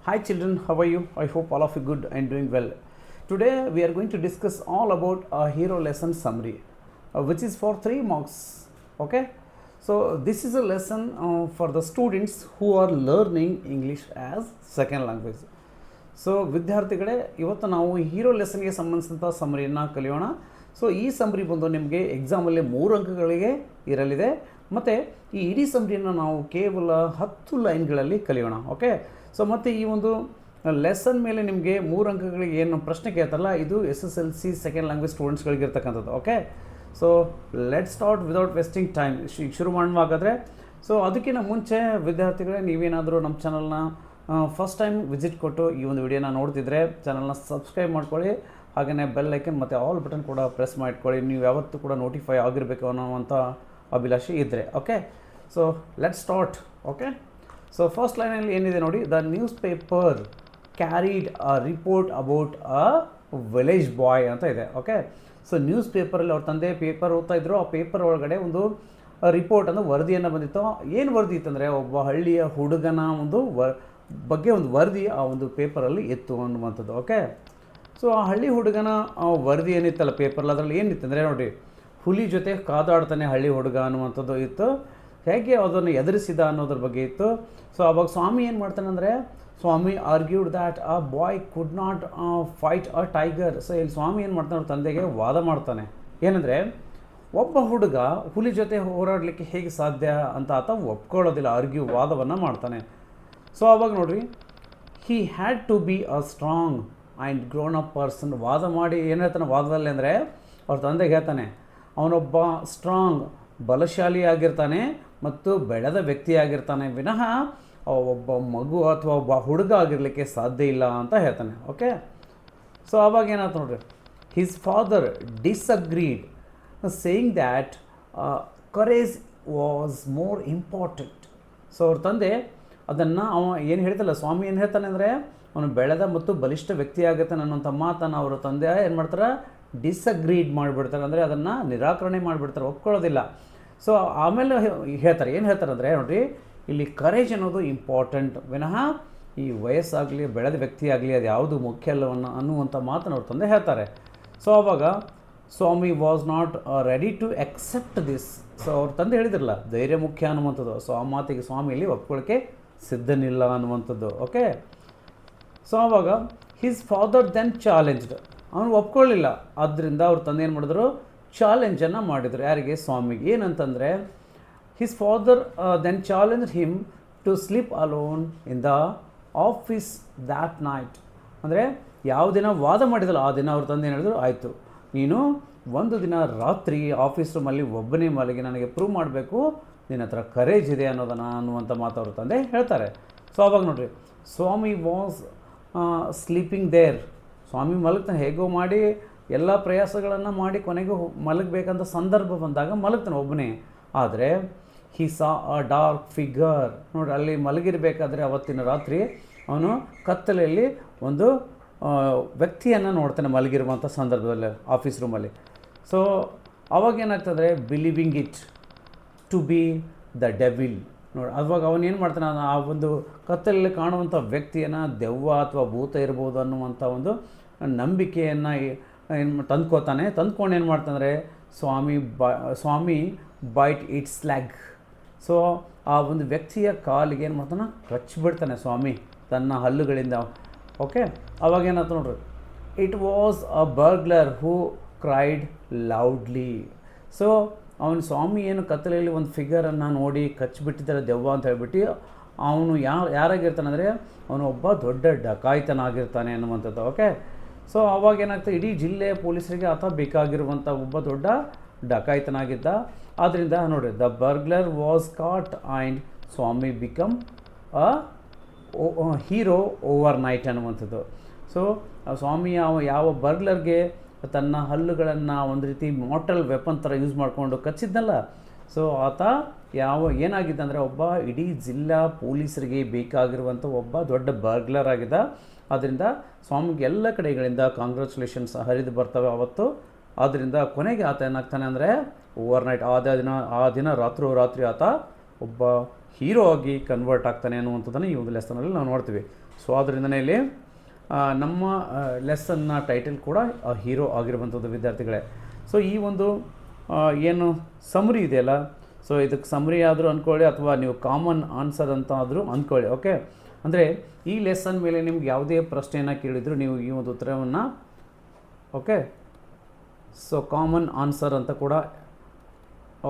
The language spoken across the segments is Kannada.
Hi children, how are you? I hope all of you good and doing well. Today we are going to discuss all about a hero lesson summary, which is for 3 marks. Okay, so this is a lesson for the students who are learning English as second language. So ವಿದ್ಯಾರ್ಥಿಗಳೇ, ಇವತ್ತು ನಾವು ಹೀರೋ ಲೆಸನ್ಗೆ ಸಂಬಂಧಿಸಿದಂಥ ಸಮರಿಯನ್ನು ಕಲಿಯೋಣ. ಸೊ ಈ ಸಮರಿ ಬಂದು ನಿಮಗೆ ಎಕ್ಸಾಮಲ್ಲಿ 3 ಅಂಕಗಳಿಗೆ ಇರಲಿದೆ. ಮತ್ತು ಈ ಇಡೀ ಸಮರಿಯನ್ನು ನಾವು ಕೇವಲ 10 ಲೈನ್ಗಳಲ್ಲಿ ಕಲಿಯೋಣ. ಓಕೆ, ಸೊ ಮತ್ತು ಈ ಒಂದು ಲೆಸನ್ ಮೇಲೆ ನಿಮಗೆ 3 ಅಂಕಗಳಿಗೆ ಏನು ಪ್ರಶ್ನೆ ಕೇಳ್ತಾರಲ್ಲ, ಇದು SSLC ಸೆಕೆಂಡ್ ಲ್ಯಾಂಗ್ವೇಜ್ ಸ್ಟೂಡೆಂಟ್ಸ್ಗಳಿಗೆ ಇರ್ತಕ್ಕಂಥದ್ದು. Okay, so let start without wasting time. ಶುರು ಮಾಡುವಾಗಾದರೆ, ಸೊ ಅದಕ್ಕಿಂತ ಮುಂಚೆ ವಿದ್ಯಾರ್ಥಿಗಳೇ, ನೀವೇನಾದರೂ ನಮ್ಮ ಚಾನಲ್ನ ಫಸ್ಟ್ ಟೈಮ್ ವಿಸಿಟ್ ಕೊಟ್ಟು ಈ ಒಂದು ವಿಡಿಯೋನ ನೋಡ್ತಿದ್ರೆ ಚಾನಲ್ನ ಸಬ್ಸ್ಕ್ರೈಬ್ ಮಾಡ್ಕೊಳ್ಳಿ. ಹಾಗೆಯೇ ಬೆಲ್ ಐಕನ್ ಮತ್ತು ಆಲ್ ಬಟನ್ ಕೂಡ ಪ್ರೆಸ್ ಮಾಡ್ಕೊಳ್ಳಿ. ನೀವು ಯಾವತ್ತೂ ಕೂಡ ನೋಟಿಫೈ ಆಗಿರಬೇಕು ಅನ್ನೋವಂಥ ಅಭಿಲಾಷೆ ಇದ್ದರೆ. Okay, so let start. Okay, so first ಲೈನಲ್ಲಿ ಏನಿದೆ ನೋಡಿ, the news paper carried a report about a village boy ಅಂತ ಇದೆ. ಓಕೆ, ಸೊ ನ್ಯೂಸ್ ಪೇಪರಲ್ಲಿ ಅವ್ರ ತಂದೆ ಪೇಪರ್ ಓದ್ತಾ ಇದ್ರು. ಆ ಪೇಪರ್ ಒಳಗಡೆ ಒಂದು ರಿಪೋರ್ಟ್ ಅಂದರೆ ವರದಿಯನ್ನು ಬಂದಿತ್ತು. ಏನು ವರದಿ ಇತ್ತಂದರೆ, ಒಬ್ಬ ಹಳ್ಳಿಯ ಹುಡುಗನ ಒಂದು ಬಗ್ಗೆ ಒಂದು ವರದಿ ಆ ಒಂದು ಪೇಪರಲ್ಲಿ ಇತ್ತು ಅನ್ನುವಂಥದ್ದು. ಓಕೆ, ಸೊ ಆ ಹಳ್ಳಿ ಹುಡುಗನ ವರದಿ ಏನಿತ್ತಲ್ಲ ಪೇಪರಲ್ಲಿ, ಅದರಲ್ಲಿ ಏನಿತ್ತಂದರೆ ನೋಡಿ, ಹುಲಿ ಜೊತೆ ಕಾದಾಡ್ತಾನೆ ಹಳ್ಳಿ ಹುಡುಗ ಅನ್ನುವಂಥದ್ದು ಇತ್ತು. ಹೇಗೆ ಅದನ್ನು ಎದುರಿಸಿದ ಅನ್ನೋದ್ರ ಬಗ್ಗೆ ಇತ್ತು. ಸೊ ಆವಾಗ ಸ್ವಾಮಿ ಏನು ಮಾಡ್ತಾನೆ ಅಂದರೆ, Swami argued that a boy could not fight a tiger. So ಇಲ್ಲಿ ಸ್ವಾಮಿ ಏನು ಮಾಡ್ತಾನೆ, ಅವ್ರ ತಂದೆಗೆ ವಾದ ಮಾಡ್ತಾನೆ. ಏನಂದರೆ, ಒಬ್ಬ ಹುಡುಗ ಹುಲಿ ಜೊತೆ ಹೋರಾಡಲಿಕ್ಕೆ ಹೇಗೆ ಸಾಧ್ಯ ಅಂತ ಆತ ಒಪ್ಕೊಳ್ಳೋದಿಲ್ಲ, ವಾದವನ್ನು ಮಾಡ್ತಾನೆ. ಸೊ ಅವಾಗ ನೋಡ್ರಿ, he had to be a strong and grown up person. ವಾದ ಮಾಡಿ ಏನು ಹೇಳ್ತಾನೆ ವಾದದಲ್ಲಿ ಅಂದರೆ, ಅವ್ರ ತಂದೆಗೆ ಹೇಳ್ತಾನೆ, ಅವನೊಬ್ಬ ಸ್ಟ್ರಾಂಗ್ ಬಲಶಾಲಿ ಆಗಿರ್ತಾನೆ ಮತ್ತು ಬೆಳೆದ ವ್ಯಕ್ತಿಯಾಗಿರ್ತಾನೆ, ವಿನಃ ಒಬ್ಬ ಮಗು ಅಥವಾ ಒಬ್ಬ ಹುಡುಗ ಆಗಿರಲಿಕ್ಕೆ ಸಾಧ್ಯ ಇಲ್ಲ ಅಂತ ಹೇಳ್ತಾನೆ. ಓಕೆ, ಸೊ ಆವಾಗ ಏನಾಯ್ತು ನೋಡ್ರಿ, his father ಡಿಸ್ಅಗ್ರೀಡ್ saying that courage was more important. So ಅವ್ರ ತಂದೆ ಅದನ್ನು ಏನು ಹೇಳ್ತಲ್ಲ, ಸ್ವಾಮಿ ಏನು ಹೇಳ್ತಾನೆ ಅಂದರೆ, ಅವನು ಬೆಳೆದ ಮತ್ತು ಬಲಿಷ್ಠ ವ್ಯಕ್ತಿ ಆಗಿರ್ತಾನೆ ಅನ್ನೋಂಥ ಮಾತನ್ನು ಅವರ ತಂದೆ ಏನು ಮಾಡ್ತಾರೆ, ಡಿಸ್ಅಗ್ರೀಡ್ ಮಾಡಿಬಿಡ್ತಾರೆ. ಅಂದರೆ ಅದನ್ನು ನಿರಾಕರಣೆ ಮಾಡಿಬಿಡ್ತಾರೆ, ಒಪ್ಕೊಳ್ಳೋದಿಲ್ಲ. ಸೊ ಆಮೇಲೆ ಹೇಳ್ತಾರೆ, ಏನು ಹೇಳ್ತಾರೆ ಅಂದರೆ ನೋಡಿರಿ, ಇಲ್ಲಿ ಕರೇಜ್ ಅನ್ನೋದು ಇಂಪಾರ್ಟೆಂಟ್, ವಿನಃ ಈ ವಯಸ್ಸಾಗಲಿ ಬೆಳೆದ ವ್ಯಕ್ತಿ ಆಗಲಿ ಅದು ಯಾವುದು ಮುಖ್ಯ ಅಲ್ಲವನ್ನು ಅನ್ನುವಂಥ ಮಾತನ್ನು ಅವ್ರ ತಂದೆ ಹೇಳ್ತಾರೆ. ಸೊ ಆವಾಗ Swami was not ready to accept this. So ಅವ್ರ ತಂದೆ ಹೇಳಿದ್ರಲ್ಲ, ಧೈರ್ಯ ಮುಖ್ಯ ಅನ್ನುವಂಥದ್ದು. ಸೊ ಆ ಮಾತಿಗೆ ಸ್ವಾಮಿಯಲ್ಲಿ ಒಪ್ಕೊಳ್ಳೋಕ್ಕೆ ಸಿದ್ಧನಿಲ್ಲ ಅನ್ನುವಂಥದ್ದು. ಓಕೆ, ಸೊ ಆವಾಗ ಹಿಸ್ ಫಾದರ್ ದೆನ್ ಚಾಲೆಂಜ್ಡ್. ಅವನು ಒಪ್ಕೊಳ್ಳಿಲ್ಲ. ಆದ್ದರಿಂದ ಅವ್ರ ತಂದೆ ಏನು ಮಾಡಿದ್ರು, ಚಾಲೆಂಜನ್ನು ಮಾಡಿದರು. ಯಾರಿಗೆ? ಸ್ವಾಮಿಗೆ. ಏನಂತಂದರೆ, his father then challenge him to sleep alone in the office that night. ಅಂದರೆ ಯಾವ ದಿನ ವಾದ ಮಾಡಿದಲ್ಲ ಆ ದಿನ ಅವ್ರ ತಂದೆ ಏನು ಹೇಳಿದ್ರು, ಆಯಿತು, ನೀನು ಒಂದು ದಿನ ರಾತ್ರಿ ಆಫೀಸ್ ರೂಮಲ್ಲಿ ಒಬ್ಬನೇ ಮಲಗಿ ನನಗೆ ಪ್ರೂವ್ ಮಾಡಬೇಕು ನಿನ್ನ ಹತ್ರ ಕರೇಜ್ ಇದೆ ಅನ್ನುವಂಥ ಮಾತು ಅವ್ರ ತಂದೆ ಹೇಳ್ತಾರೆ. ಸೊ ಆವಾಗ ನೋಡಿರಿ, ಸ್ವಾಮಿ ವಾಸ್ ಸ್ಲೀಪಿಂಗ್ ದೇರ್. ಸ್ವಾಮಿ ಮಲಗ್ತಾನೆ, ಹೇಗೋ ಮಾಡಿ ಎಲ್ಲ ಪ್ರಯಾಸಗಳನ್ನು ಮಾಡಿ ಕೊನೆಗೂ ಮಲಗಬೇಕಂತ ಸಂದರ್ಭ ಬಂದಾಗ ಮಲಗ್ತಾನೆ ಒಬ್ಬನೇ. ಆದರೆ ಹಿ ಸಾ ಅ ಡಾರ್ಕ್ ಫಿಗರ್. ನೋಡಿ, ಅಲ್ಲಿ ಮಲಗಿರಬೇಕಾದ್ರೆ ಅವತ್ತಿನ ರಾತ್ರಿ ಅವನು ಕತ್ತಲೆಯಲ್ಲಿ ಒಂದು ವ್ಯಕ್ತಿಯನ್ನು ನೋಡ್ತಾನೆ ಮಲಗಿರುವಂಥ ಸಂದರ್ಭದಲ್ಲಿ ಆಫೀಸ್ ರೂಮಲ್ಲಿ. ಸೊ ಅವಾಗೇನಾಗ್ತದೆ, believing it to be the devil. ನೋಡಿ, ಅವಾಗ ಅವನೇನು ಮಾಡ್ತಾನೆ, ಆ ಒಂದು ಕತ್ತಲಲ್ಲಿ ಕಾಣುವಂಥ ವ್ಯಕ್ತಿಯನ್ನು ದೆವ್ವ ಅಥವಾ ಭೂತ ಇರ್ಬೋದು ಅನ್ನುವಂಥ ಒಂದು ನಂಬಿಕೆಯನ್ನು ಏನು ತಂದ್ಕೊಂಡು ಏನು ಮಾಡ್ತಾನೆ, ಸ್ವಾಮಿ ಬೈಟ್ ಇಟ್ಸ್ ಲೆಗ್. ಸೊ ಆ ಒಂದು ವ್ಯಕ್ತಿಯ ಕಾಲಿಗೆ ಏನು ಮಾಡ್ತಾನೆ, ಕಚ್ಚಿಬಿಡ್ತಾನೆ ಸ್ವಾಮಿ ತನ್ನ ಹಲ್ಲುಗಳಿಂದ. ಓಕೆ, ಅವಾಗೇನಾಯ್ತು ನೋಡ್ರಿ, it was a burglar who cried loudly. So ಅವನು ಸ್ವಾಮಿ ಏನು ಕತ್ತಲೆಯಲ್ಲಿ ಒಂದು ಫಿಗರನ್ನು ನೋಡಿ ಕಚ್ಚಿಬಿಟ್ಟಿದ್ದಾರೆ ದೆವ್ವ ಅಂತ ಹೇಳ್ಬಿಟ್ಟು ಅವನು ಯಾರಾಗಿರ್ತಾನೆ ಅಂದರೆ, ಅವನು ಒಬ್ಬ ದೊಡ್ಡ ಡಕಾಯಿತನಾಗಿರ್ತಾನೆ ಅನ್ನುವಂಥದ್ದು. ಓಕೆ, ಸೊ ಅವಾಗ ಏನಾಗ್ತದೆ, ಇಡೀ ಜಿಲ್ಲೆಯ ಪೊಲೀಸರಿಗೆ ಆತ ಬೇಕಾಗಿರುವಂಥ ಒಬ್ಬ ದೊಡ್ಡ ಡಕಾಯಿತನಾಗಿದ್ದ. ಆದ್ದರಿಂದ ನೋಡಿ, the burglar was caught and Swami become a hero overnight ಅನ್ನುವಂಥದ್ದು. ಸೊ ಸ್ವಾಮಿ ಯಾವ ಬರ್ಗ್ಲರ್ಗೆ ತನ್ನ ಹಲ್ಲುಗಳನ್ನು ಒಂದು ರೀತಿ ಮಾರ್ಟಲ್ ವೆಪನ್ ಥರ ಯೂಸ್ ಮಾಡಿಕೊಂಡು ಕಚ್ಚಿದ್ನಲ್ಲ, ಸೊ ಆತ ಏನಾಗಿದ್ದ ಅಂದರೆ, ಒಬ್ಬ ಇಡೀ ಜಿಲ್ಲಾ ಪೊಲೀಸರಿಗೆ ಬೇಕಾಗಿರುವಂಥ ಒಬ್ಬ ದೊಡ್ಡ ಬರ್ಗ್ಲರ್ ಆಗಿದ್ದ. ಆದ್ದರಿಂದ ಸ್ವಾಮಿಗೆ ಎಲ್ಲ ಕಡೆಗಳಿಂದ ಕಾಂಗ್ರ್ಯಾಚುಲೇಷನ್ಸ್ ಹರಿದು ಬರ್ತವೆ ಅವತ್ತು. ಆದ್ದರಿಂದ ಕೊನೆಗೆ ಆತ ಏನಾಗ್ತಾನೆ ಅಂದರೆ, ಓವರ್ ನೈಟ್ ಆ ದಿನ ರಾತ್ರಿ ಆತ ಒಬ್ಬ ಹೀರೋ ಆಗಿ ಕನ್ವರ್ಟ್ ಆಗ್ತಾನೆ ಅನ್ನುವಂಥದ್ದನ್ನು ಈ ಒಂದು ಲೆಸನಲ್ಲಿ ನಾವು ನೋಡ್ತೀವಿ. ಸೊ ಆದ್ದರಿಂದನೇ ಇಲ್ಲಿ ನಮ್ಮ ಲೆಸನ್ನ ಟೈಟಲ್ ಕೂಡ ಹೀರೋ ಆಗಿರುವಂಥದ್ದು ವಿದ್ಯಾರ್ಥಿಗಳೇ. ಸೊ ಈ ಒಂದು ಏನು ಸಮರಿ ಇದೆಯಲ್ಲ, ಸೊ ಇದಕ್ಕೆ ಸಮರಿ ಆದರೂ ಅಂದ್ಕೊಳ್ಳಿ ಅಥವಾ ನೀವು ಕಾಮನ್ ಆನ್ಸರ್ ಅಂತ ಆದರೂ ಅಂದ್ಕೊಳ್ಳಿ. ಓಕೆ, ಅಂದರೆ ಈ ಲೆಸನ್ ಮೇಲೆ ನಿಮ್ಗೆ ಯಾವುದೇ ಪ್ರಶ್ನೆಯನ್ನು ಕೇಳಿದರೂ ನೀವು ಈ ಒಂದು ಉತ್ತರವನ್ನು ಓಕೆ ಸೊ ಕಾಮನ್ ಆನ್ಸರ್ ಅಂತ ಕೂಡ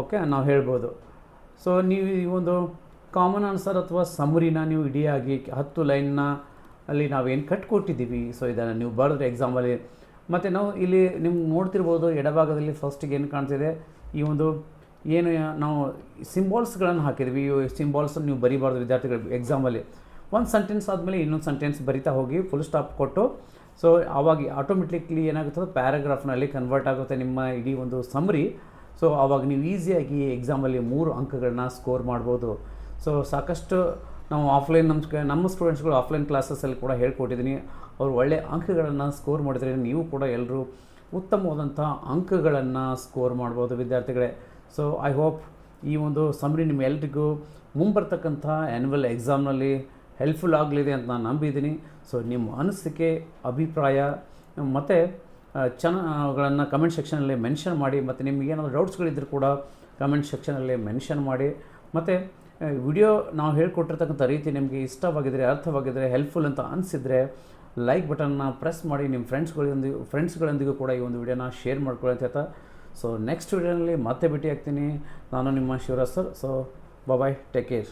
ಓಕೆ ನಾವು ಹೇಳ್ಬೋದು. ಸೊ ನೀವು ಈ ಒಂದು ಕಾಮನ್ ಆನ್ಸರ್ ಅಥವಾ ಸಮರಿನ ನೀವು ಇಡಿಯಾಗಿ 10 ಲೈನ್ನ ಅಲ್ಲಿ ನಾವೇನು ಕಟ್ಕೊಟ್ಟಿದ್ದೀವಿ, ಸೊ ಇದನ್ನು ನೀವು ಬರೆದ್ರೆ ಎಕ್ಸಾಮಲ್ಲಿ. ಮತ್ತು ನಾವು ಇಲ್ಲಿ ನಿಮ್ಗೆ ನೋಡ್ತಿರ್ಬೋದು ಎಡಭಾಗದಲ್ಲಿ ಫಸ್ಟಿಗೆ ಏನು ಕಾಣ್ತಿದೆ, ಈ ಒಂದು ಏನು ನಾವು ಸಿಂಬಾಲ್ಸ್ಗಳನ್ನು ಹಾಕಿದ್ವಿ. ಈ ಸಿಂಬಾಲ್ಸನ್ನು ನೀವು ಬರೀಬಾರ್ದು ವಿದ್ಯಾರ್ಥಿಗಳು ಎಕ್ಸಾಮಲ್ಲಿ. ಒಂದು ಸೆಂಟೆನ್ಸ್ ಆದಮೇಲೆ ಇನ್ನೊಂದು ಸೆಂಟೆನ್ಸ್ ಬರಿತಾ ಹೋಗಿ ಫುಲ್ ಸ್ಟಾಪ್ ಕೊಟ್ಟು, ಸೊ ಆವಾಗ ಆಟೋಮೆಟಿಕ್ಲಿ ಏನಾಗುತ್ತದೆ ಪ್ಯಾರಾಗ್ರಾಫ್ನಲ್ಲಿ ಕನ್ವರ್ಟ್ ಆಗುತ್ತೆ ನಿಮ್ಮ ಇಡೀ ಒಂದು ಸಮರಿ. ಸೊ ಆವಾಗ ನೀವು ಈಸಿಯಾಗಿ ಎಕ್ಸಾಮಲ್ಲಿ 3 ಅಂಕಗಳನ್ನ ಸ್ಕೋರ್ ಮಾಡ್ಬೋದು. ಸೊ ಸಾಕಷ್ಟು ನಾವು ಆಫ್ಲೈನ್ ನಮ್ಮ ಸ್ಟೂಡೆಂಟ್ಸ್ಗಳು ಆಫ್ಲೈನ್ ಕ್ಲಾಸಸ್ಸಲ್ಲಿ ಕೂಡ ಹೇಳ್ಕೊಟ್ಟಿದ್ದೀನಿ. ಅವರು ಒಳ್ಳೆಯ ಅಂಕಗಳನ್ನು ಸ್ಕೋರ್ ಮಾಡಿದರೆ ನೀವು ಕೂಡ ಎಲ್ಲರೂ ಉತ್ತಮವಾದಂಥ ಅಂಕಗಳನ್ನು ಸ್ಕೋರ್ ಮಾಡ್ಬೋದು ವಿದ್ಯಾರ್ಥಿಗಳೇ. ಸೊ ಐ ಹೋಪ್ ಈ ಒಂದು ಸಮರಿ ನಿಮ್ಮೆಲ್ಲರಿಗೂ ಮುಂಬರ್ತಕ್ಕಂಥ ಆ್ಯನ್ಯುವಲ್ ಎಕ್ಸಾಮ್ನಲ್ಲಿ ಹೆಲ್ಪ್ಫುಲ್ ಆಗಲಿದೆ ಅಂತ ನಾನು ನಂಬಿದ್ದೀನಿ. ಸೊ ನಿಮ್ಮ ಅನಿಸಿಕೆ, ಅಭಿಪ್ರಾಯ ಮತ್ತು ಗಳನ್ನು ಕಮೆಂಟ್ ಸೆಕ್ಷನಲ್ಲಿ ಮೆನ್ಷನ್ ಮಾಡಿ. ಮತ್ತು ನಿಮ್ಗೆ ಏನಾದರೂ ಡೌಟ್ಸ್ಗಳಿದ್ದರೂ ಕೂಡ ಕಮೆಂಟ್ ಸೆಕ್ಷನಲ್ಲಿ ಮೆನ್ಷನ್ ಮಾಡಿ. ಮತ್ತು ವಿಡಿಯೋ ನಾವು ಹೇಳ್ಕೊಟ್ಟಿರ್ತಕ್ಕಂಥ ರೀತಿ ನಿಮಗೆ ಇಷ್ಟವಾಗಿದ್ದರೆ, ಅರ್ಥವಾಗಿದ್ದರೆ, ಹೆಲ್ಪ್ಫುಲ್ ಅಂತ ಅನಿಸಿದರೆ ಲೈಕ್ ಬಟನ್ನ ಪ್ರೆಸ್ ಮಾಡಿ. ನಿಮ್ಮ ಫ್ರೆಂಡ್ಸ್ಗಳೊಂದಿಗೂ ಕೂಡ ಈ ಒಂದು ವಿಡಿಯೋನ ಶೇರ್ ಮಾಡ್ಕೊಳ್ಳಿ ಅಂತ ಹೇಳ್ತಾ, ಸೊ ನೆಕ್ಸ್ಟ್ ವಿಡಿಯೋನಲ್ಲಿ ಮತ್ತೆ ಭೇಟಿ ಆಗ್ತೀನಿ. ನಾನು ನಿಮ್ಮ Shivraj sir. So bye, take care.